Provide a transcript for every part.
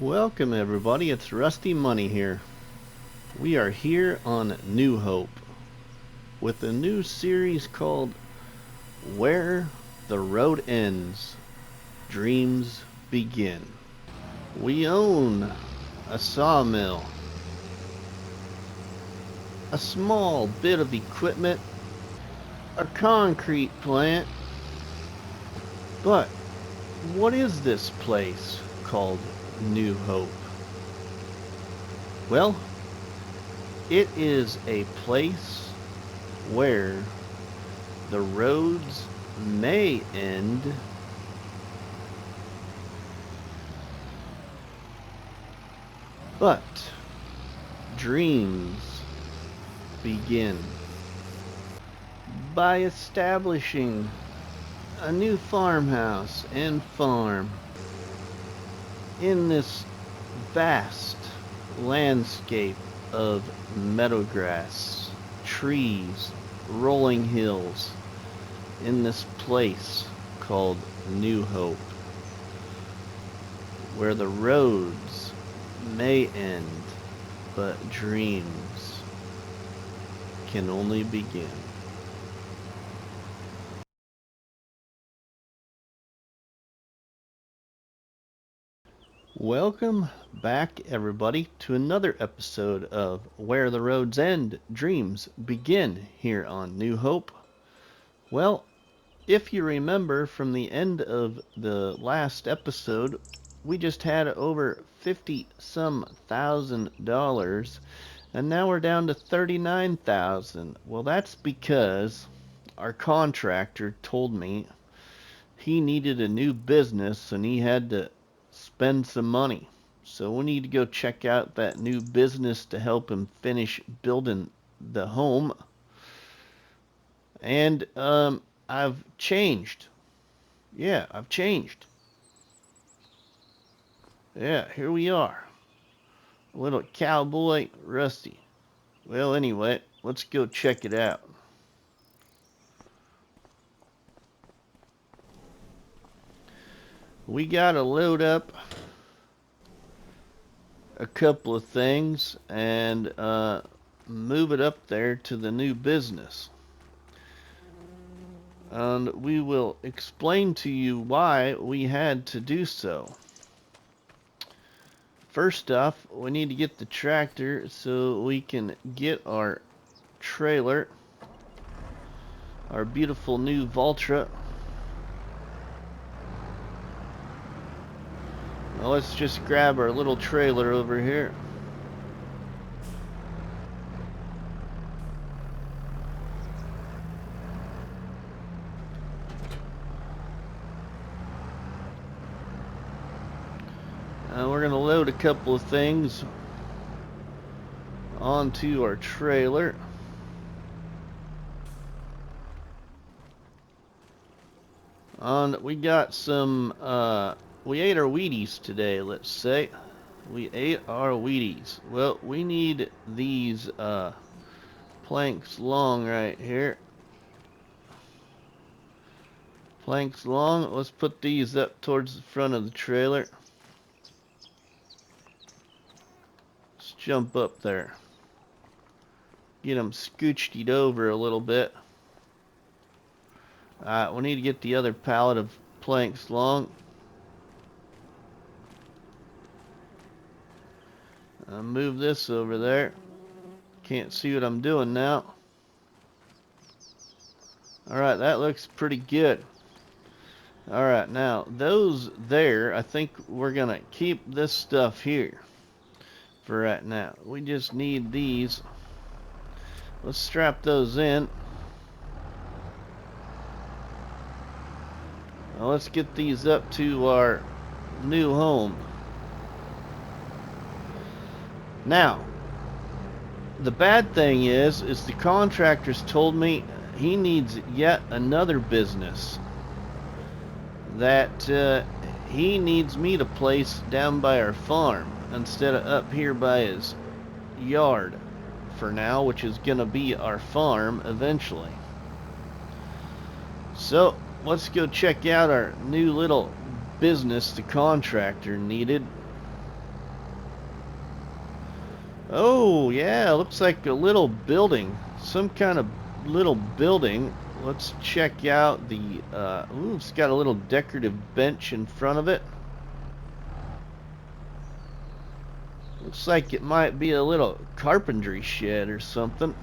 Welcome everybody, it's RustyMoney here. We are here on New Hope with a new series called Where the Road Ends, Dreams Begin. We own a sawmill, a small bit of equipment, a concrete plant, but what is this place called New Hope? Well, it is a place where the roads may end, but dreams begin. By establishing a new farmhouse and farm in this vast landscape of meadow grass, trees, rolling hills, in this place called New Hope, where the roads may end, but dreams can only begin. Welcome back, everybody, to another episode of Where the Roads End, Dreams Begin here on New Hope. Well, if you remember from the end of the last episode, we just had over $50-some thousand, and now we're down to $39,000. Well, that's because our contractor told me he needed a new business and he had to spend some money. So we need to go check out that new business to help him finish building the home. And I've changed. Yeah, I've changed. Yeah, here we are. Little cowboy Rusty. Well, anyway, let's go check it out. We gotta load up a couple of things and move it up there to the new business. And we will explain to you why we had to do so. First off, we need to get the tractor so we can get our trailer, our beautiful new Valtra. Well, let's just grab our little trailer over here. We're going to load a couple of things onto our trailer. And we got some, we ate our Wheaties today, let's say. We ate our Wheaties. Well, we need these planks long right here. Planks long. Let's put these up towards the front of the trailer. Let's jump up there. Get them scooched over a little bit. Alright, we need to get the other pallet of planks long. I'll move this over there. Can't see what I'm doing now. Alright, that looks pretty good. Alright, now those there, I think we're gonna keep this stuff here for right now. We just need these. Let's strap those in. Now let's get these up to our new home. Now, the bad thing is the contractor's told me he needs yet another business that he needs me to place down by our farm instead of up here by his yard for now, which is gonna be our farm eventually. So let's go check out our new little business the contractor needed. Oh, yeah, looks like a little building. Some kind of little building. Let's check out the, ooh, it's got a little decorative bench in front of it. Looks like it might be a little carpentry shed or something.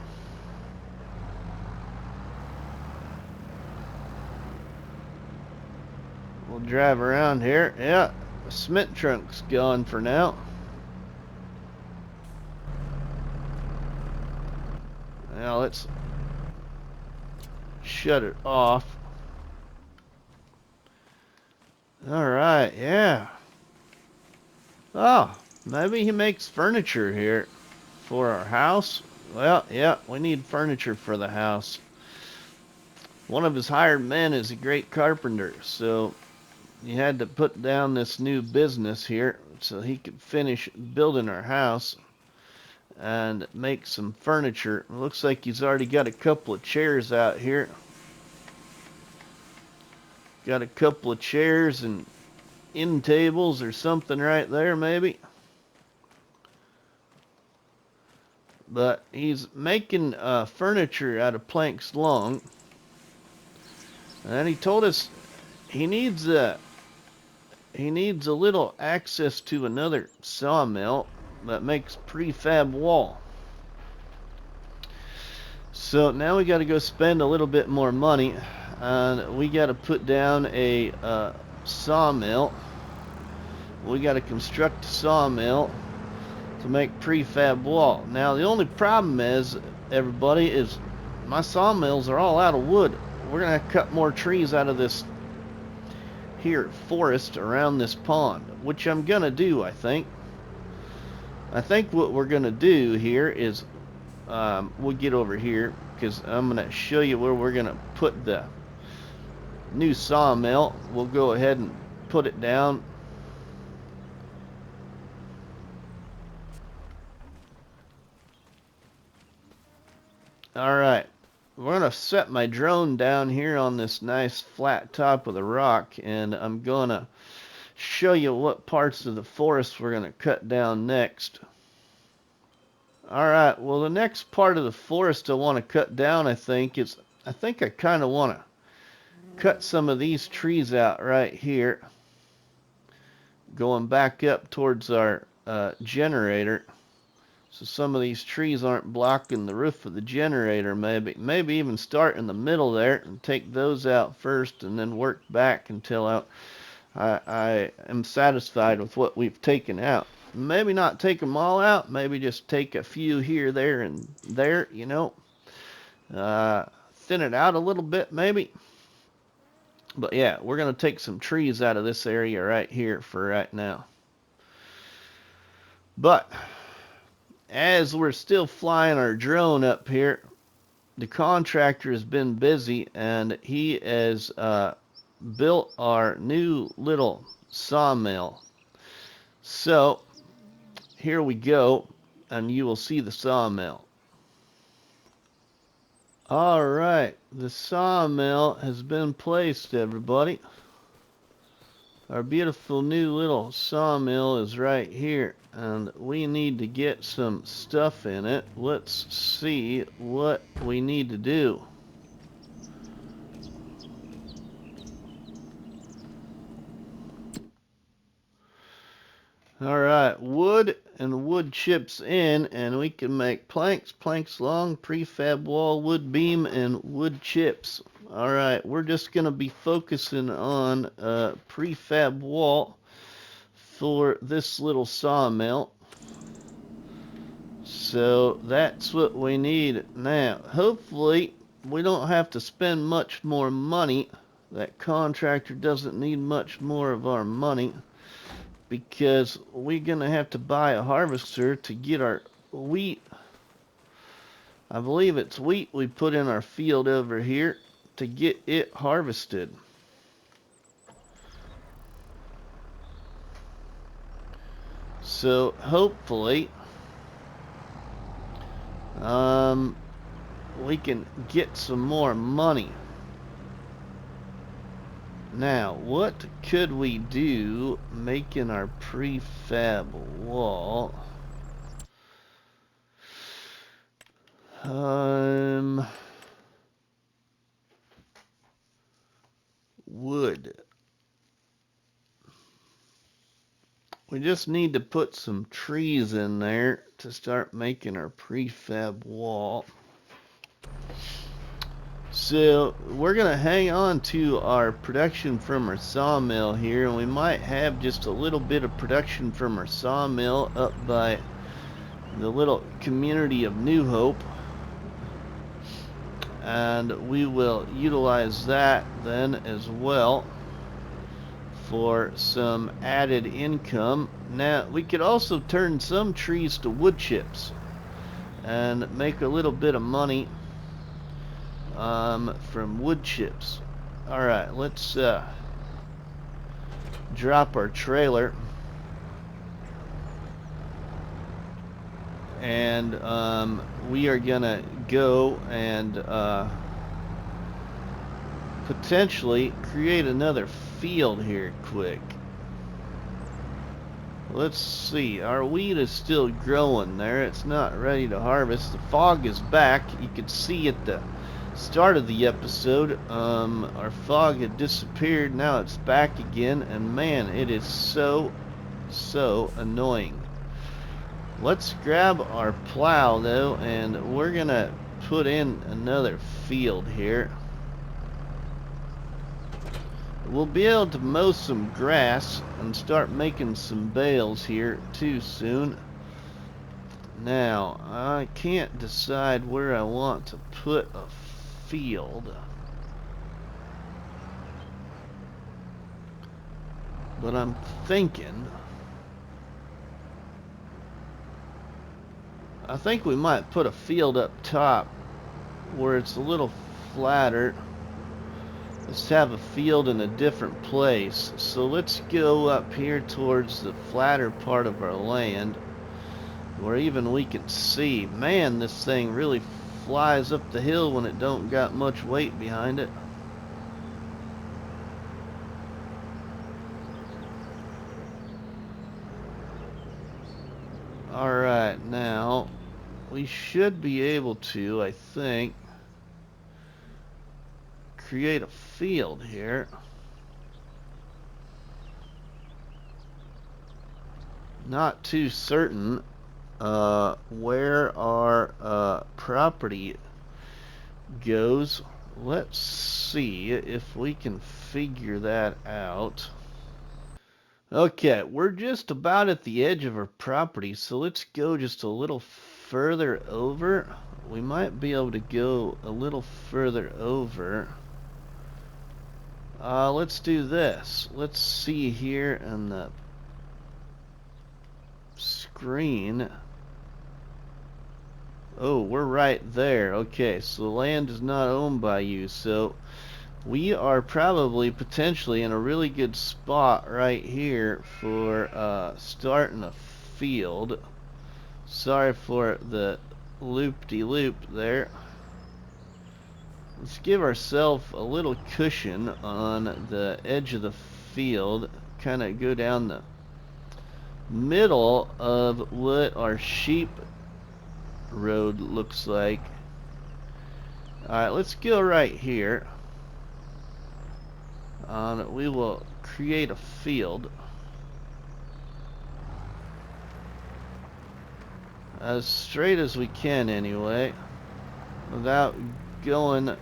We'll drive around here. Yeah, the cement trunk's gone for now. Now let's shut it off. Alright, yeah. Oh, maybe he makes furniture here for our house. Well, yeah, we need furniture for the house. One of his hired men is a great carpenter, so he had to put down this new business here so he could finish building our house and make some furniture. It looks like he's already got a couple of chairs out here. Got a couple of chairs and end tables or something right there, maybe. But he's making furniture out of planks long. And he told us he needs a little access to another sawmill that makes prefab wall. So now we got to go spend a little bit more money, and we got to put down a sawmill. We got to construct a sawmill to make prefab wall. Now the only problem is, everybody, is my sawmills are all out of wood. We're gonna have to cut more trees out of this here forest around this pond, which I'm gonna do. I think what we're gonna do here is we'll get over here because I'm gonna show you where we're gonna put the new sawmill. We'll go ahead and put it down. Alright, we're going to set my drone down here on this nice flat top of the rock, and I'm going to show you what parts of the forest we're going to cut down next. Alright, well, the next part of the forest I want to cut down, I think I kind of want to cut some of these trees out right here, going back up towards our generator. So some of these trees aren't blocking the roof of the generator. Maybe even start in the middle there and take those out first, and then work back until I am satisfied with what we've taken out. Maybe not take them all out. Maybe just take a few here, there, and there. You know, thin it out a little bit, maybe. But yeah, we're gonna take some trees out of this area right here for right now. But as we're still flying our drone up here, the contractor has been busy, and he has built our new little sawmill. So here we go, and you will see the sawmill. Alright, the sawmill has been placed, everybody. Our beautiful new little sawmill is right here, and we need to get some stuff in it. Let's see what we need to do. Alright, wood and wood chips in, and we can make planks long, prefab wall, wood beam, and wood chips. Alright, we're just going to be focusing on prefab wall for this little sawmill. So that's what we need now. Hopefully we don't have to spend much more money. That contractor doesn't need much more of our money, because we're going to have to buy a harvester to get our wheat. I believe it's wheat we put in our field over here to get it harvested. So hopefully we can get some more money. Now, what could we do making our prefab wall? Wood. We just need to put some trees in there to start making our prefab wall. So we're going to hang on to our production from our sawmill here, and we might have just a little bit of production from our sawmill up by the little community of New Hope. And we will utilize that then as well for some added income. Now, we could also turn some trees to wood chips and make a little bit of money from wood chips. Alright, let's drop our trailer. And we are gonna go and potentially create another field here quick. Let's see, our wheat is still growing there. It's not ready to harvest. The fog is back. You could see at the start of the episode our fog had disappeared. Now it's back again, and man, it is so annoying. Let's grab our plow though, and we're gonna put in another field here. We'll be able to mow some grass and start making some bales here too soon. Now, I can't decide where I want to put a field, but I'm thinking I think we might put a field up top where it's a little flatter. Let's have a field in a different place. So let's go up here towards the flatter part of our land where even we can see. Man, this thing really flies up the hill when it don't got much weight behind it. Alright, now we should be able to, I think, create a field here. Not too certain where our property goes. Let's see if we can figure that out. Okay, we're just about at the edge of our property, so let's go just a little further over. We might be able to go a little further over. Let's do this. Let's see here in the screen. Oh, we're right there. Okay, so the land is not owned by you, so we are probably potentially in a really good spot right here for starting a field. Sorry for the loop-de-loop there. Let's give ourselves a little cushion on the edge of the field. Kind of go down the middle of what our sheep road looks like. Alright, let's go right here. We will create a field as straight as we can anyway, without going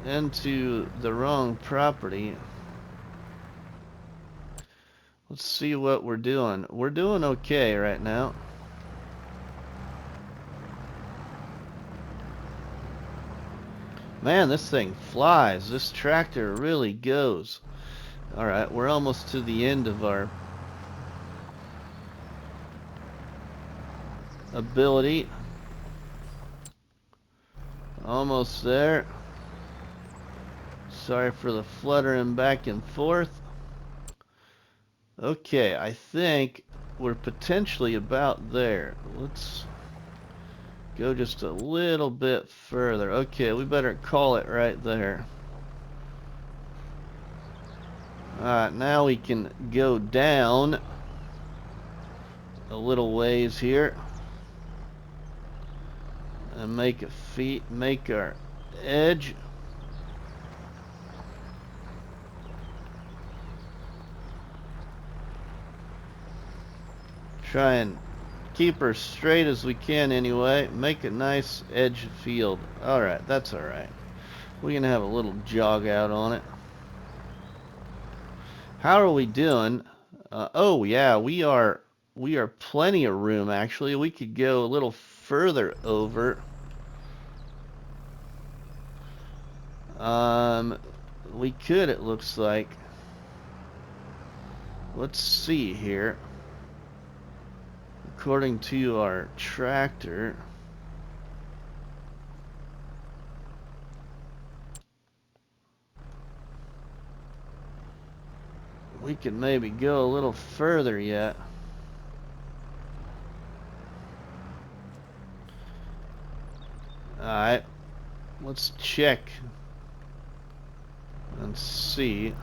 into the wrong property. Let's see what we're doing. We're doing okay right now. Man, this thing flies. This tractor really goes. Alright, we're almost to the end of our ability. Almost there. Sorry for the fluttering back and forth. Okay, I think we're potentially about there. Let's go just a little bit further. Okay, we better call it right there. Alright, now we can go down a little ways here. and make our edge. Try and keep her straight as we can anyway. Make a nice edge field. Alright, that's alright. We're gonna have a little jog out on it. How are we doing? Oh yeah, we are plenty of room actually. We could go a little further over. We could, it looks like. Let's see here. According to our tractor, we could maybe go a little further yet. Alright, let's check and see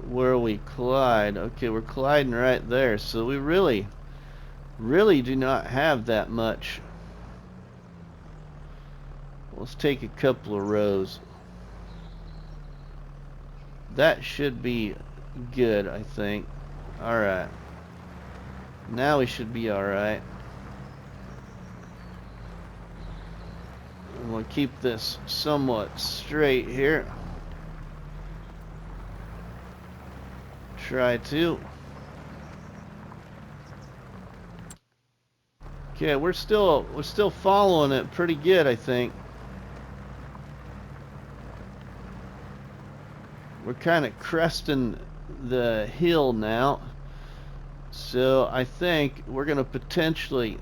where we collide. Okay, we're colliding right there, so we really do not have that much. Let's take a couple of rows. That should be good, I think. Alright, now we should be alright. We'll keep this somewhat straight here. Try to. Okay, we're still following it pretty good, I think. We're kind of cresting the hill now, so I think we're gonna potentially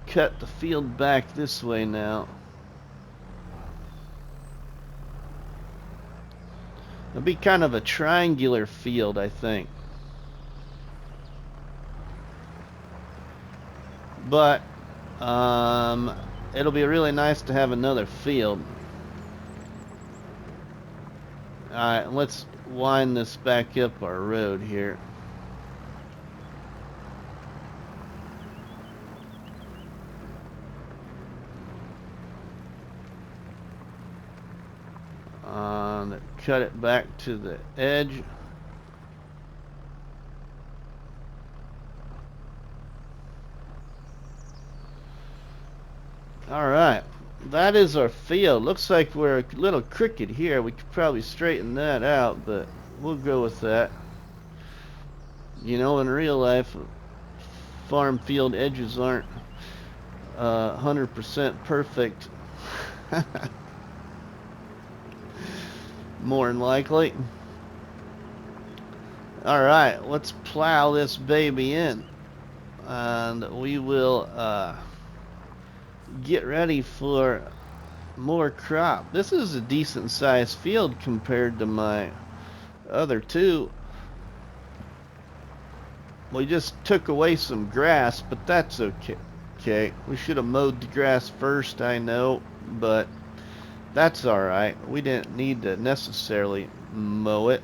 cut the field back this way now. It'll be kind of a triangular field, I think. But it'll be really nice to have another field. Alright, let's wind this back up our road here. Cut it back to the edge. Alright, that is our field. Looks like we're a little crooked here. We could probably straighten that out, but we'll go with that. You know, in real life, farm field edges aren't 100% perfect. More than likely. Alright, let's plow this baby in. And we will get ready for more crop. This is a decent sized field compared to my other two. We just took away some grass, but that's okay. We should have mowed the grass first, I know, but that's alright. We didn't need to necessarily mow it.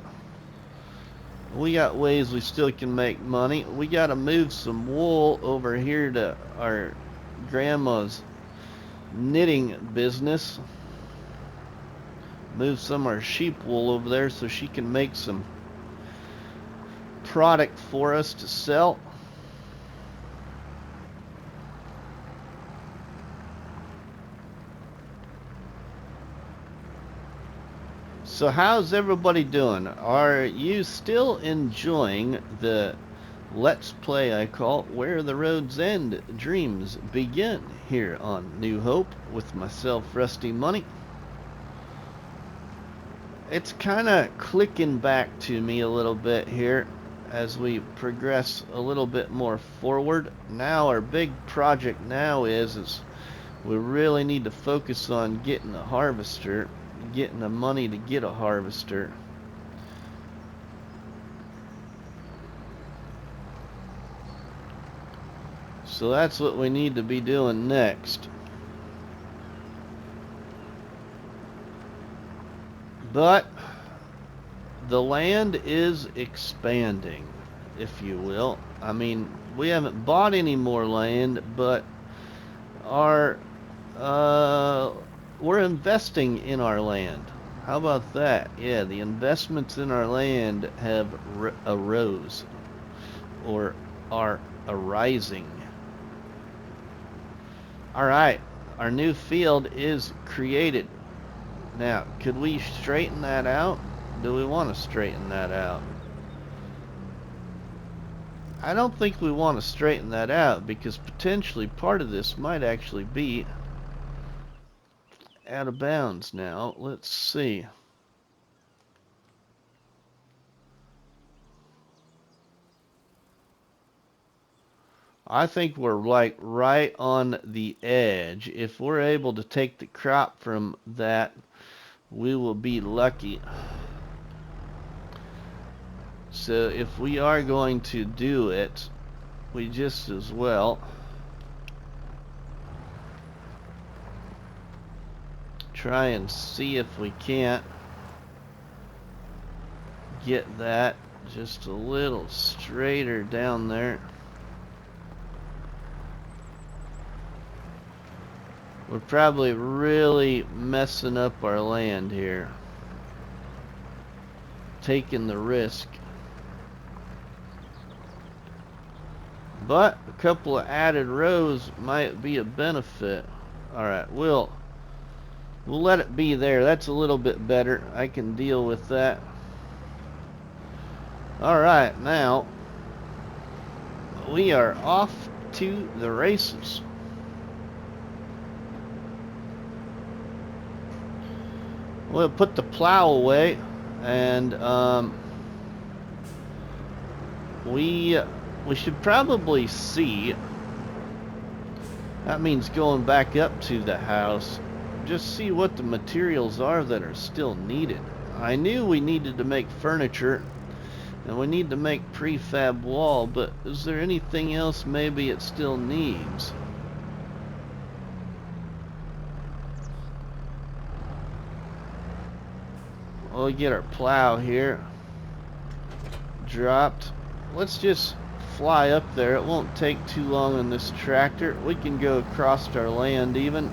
We got ways we still can make money. We got to move some wool over here to our grandma's knitting business. Move some of our sheep wool over there so she can make some product for us to sell. So how's everybody doing? Are you still enjoying the Let's Play I call Where the Roads End Dreams Begin here on New Hope with myself, RustyMoney? It's kind of clicking back to me a little bit here as we progress a little bit more forward. Now our big project now is we really need to focus on getting a harvester, getting the money to get a harvester. So that's what we need to be doing next. But the land is expanding. if you will. I mean, we haven't bought any more land, but our we're investing in our land. How about that? Yeah, the investments in our land have arose or are arising. Alright, our new field is created. Now, could we straighten that out? Do we want to straighten that out? I don't think we want to straighten that out because potentially part of this might actually be out of bounds now. Let's see. I think we're like right on the edge. If we're able to take the crop from that, we will be lucky. So if we are going to do it, we just as well try and see if we can't get that just a little straighter down there. We're probably really messing up our land here, taking the risk. But a couple of added rows might be a benefit. Alright, we'll let it be there. That's a little bit better. I can deal with that. Alright, now we are off to the races. We'll put the plow away, and we should probably see. That means going back up to the house, just see what the materials are that are still needed. I knew we needed to make furniture, and we need to make prefab wall, but is there anything else maybe it still needs? We'll get our plow here dropped. Let's just fly up there. It won't take too long on this tractor. We can go across our land even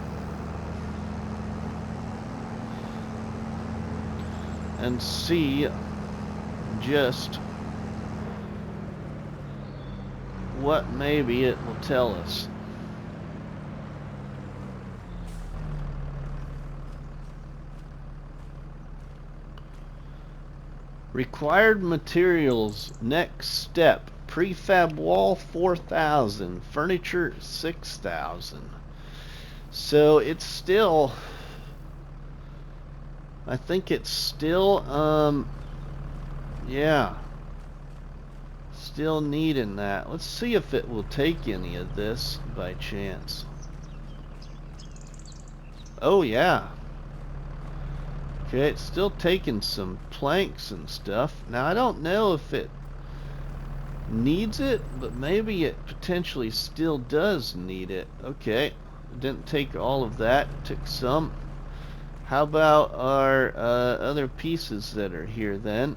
and see just what maybe it will tell us. Required materials, next step, prefab wall 4,000, furniture 6,000. So it's still, I think it's still, yeah, still needing that. Let's see if it will take any of this by chance. Oh yeah. Okay, it's still taking some planks and stuff. Now, I don't know if it needs it, but maybe it potentially still does need it. Okay, it didn't take all of that, it took some. How about our other pieces that are here then?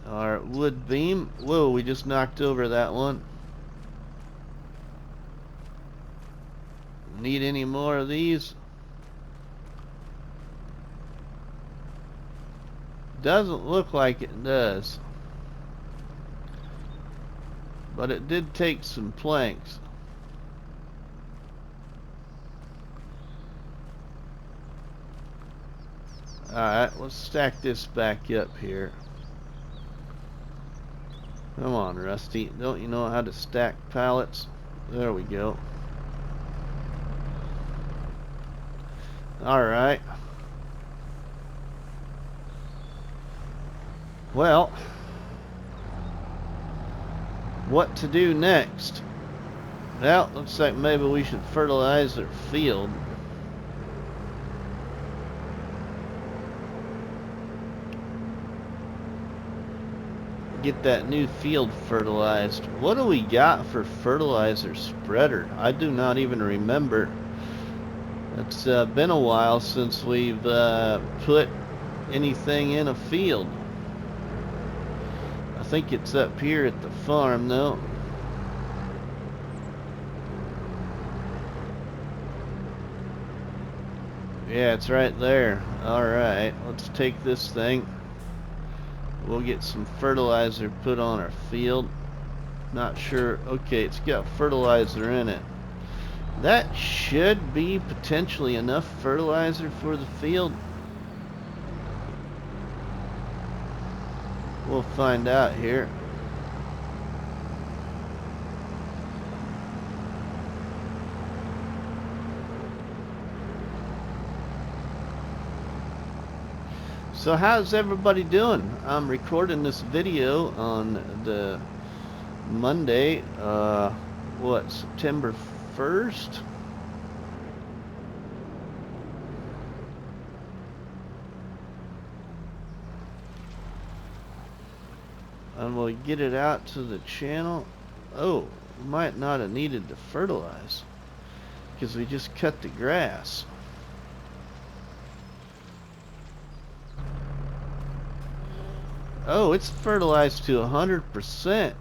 Our wood beam. Whoa, we just knocked over that one. Need any more of these? Doesn't look like it does, but it did take some planks. Alright, let's stack this back up here. Come on, Rusty, don't you know how to stack pallets? There we go. Alright. Well, what to do next? Well, looks like maybe we should fertilize our field. Get that new field fertilized. What do we got for fertilizer spreader? I do not even remember. It's been a while since we've put anything in a field. think it's up here at the farm though. Yeah, it's right there. Alright, let's take this thing. We'll get some fertilizer put on our field. Not sure. Okay, it's got fertilizer in it. That should be potentially enough fertilizer for the field. We'll find out here. So how's everybody doing? I'm recording this video on the Monday, what, September 1st? And we'll get it out to the channel. Oh, we might not have needed to fertilize because we just cut the grass. Oh, it's fertilized to 100%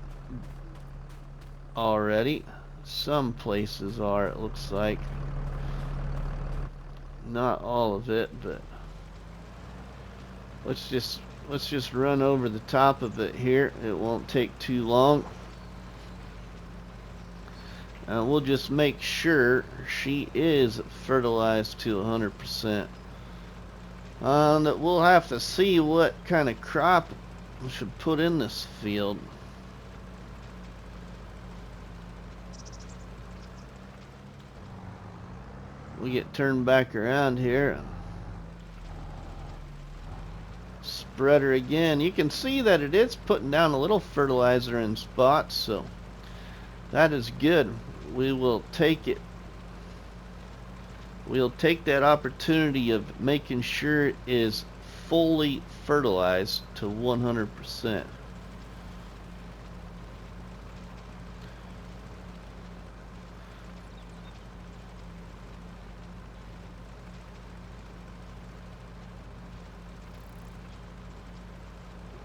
already. Some places are, it looks like. Not all of it, but let's just run over the top of it here. It won't take too long. We'll just make sure she is fertilized to 100%. We'll have to see what kind of crop we should put in this field. We get turned back around here. Spread her again. You can see that it is putting down a little fertilizer in spots, so that is good. We will take it. We'll take that opportunity of making sure it is fully fertilized to 100%.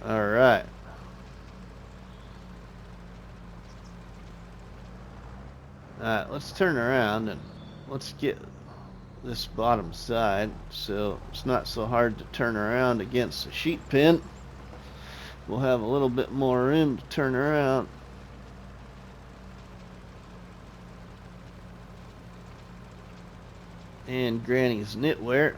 All right. Let's turn around and let's get this bottom side so it's not so hard to turn around against the sheep pen. We'll have a little bit more room to turn around. And Granny's knitwear.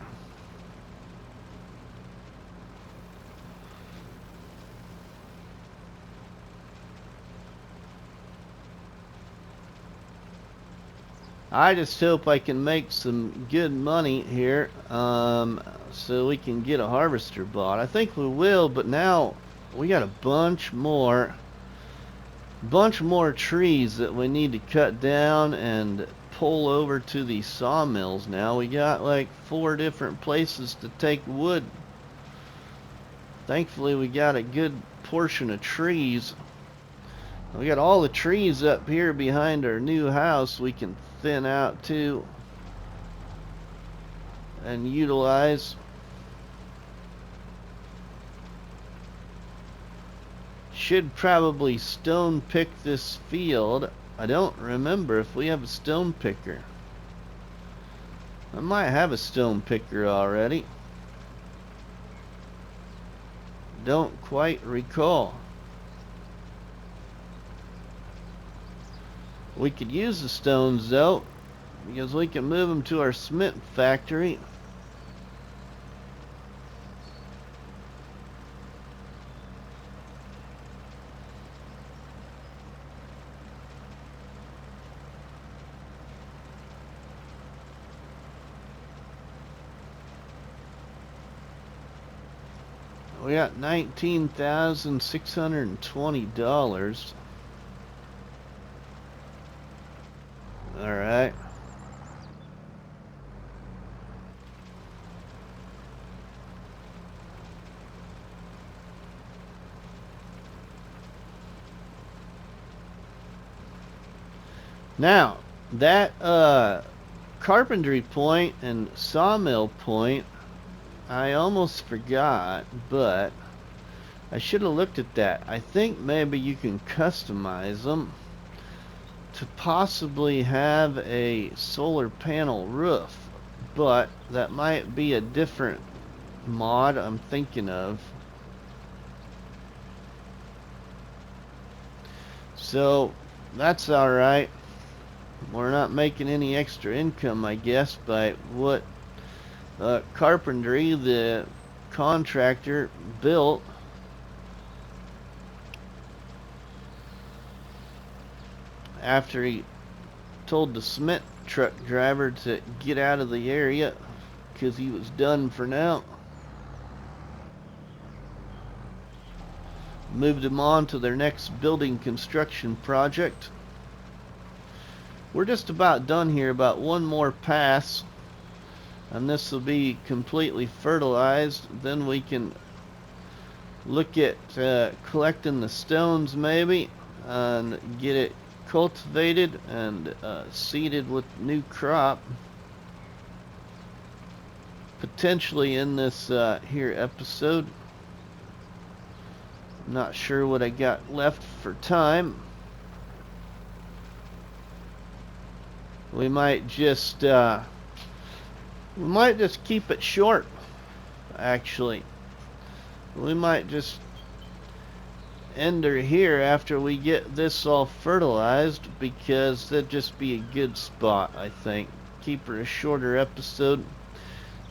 I just hope I can make some good money here, so we can get a harvester bought. I think we will, but now we got a bunch more trees that we need to cut down and pull over to these sawmills. Now we got like 4 different places to take wood. Thankfully we got a good portion of trees. We got all the trees up here behind our new house we can thin out too and utilize. Should probably stone pick this field. I don't remember if we have a stone picker. I might have a stone picker already. Don't quite recall. We could use the stones though, because we can move them to our cement factory. We got $19,620. All right. Now, that carpentry point and sawmill point, I almost forgot, but I should have looked at that. I think maybe you can customize them to possibly have a solar panel roof, but that might be a different mod I'm thinking of. So that's alright. We're not making any extra income, I guess, by what carpentry the contractor built. After he told the cement truck driver to get out of the area because he was done for now. Moved them on to their next building construction project. We're just about done here, about one more pass, and this will be completely fertilized. Then we can look at collecting the stones maybe and get it cultivated and seeded with new crop, potentially in this here episode. Not sure what I got left for time. We might just keep it short. Actually, we might just end her here after we get this all fertilized, because that'd just be a good spot, I think. Keep her a shorter episode.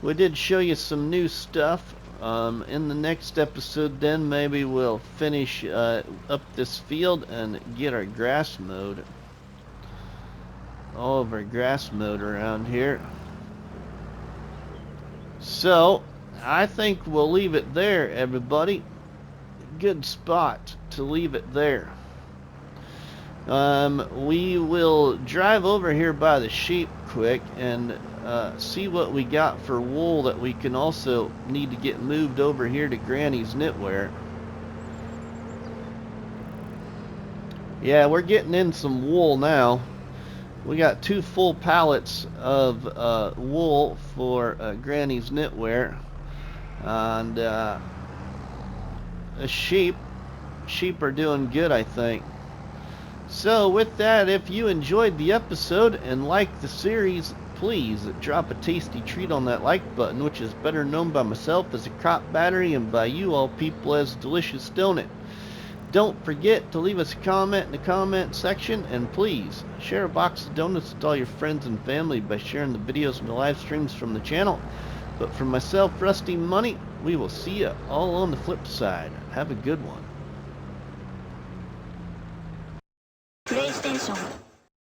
We did show you some new stuff. In the next episode then maybe we'll finish up this field and get our grass mowed. All of our grass mowed around here. So I think we'll leave it there, everybody. Good spot to leave it there. We will drive over here by the sheep quick and see what we got for wool that we can also need to get moved over here to Granny's knitwear. Yeah, we're getting in some wool now. We got 2 full pallets of wool for Granny's knitwear, and the sheep are doing good, I think. So with that, if you enjoyed the episode and liked the series, please drop a tasty treat on that like button, which is better known by myself as a crop battery and by you all people as delicious donut. Don't forget to leave us a comment in the comment section, and please share a box of donuts with all your friends and family by sharing the videos and the live streams from the channel. But for myself, RustyMoney, we will see you all on the flip side. Have a good one. PlayStation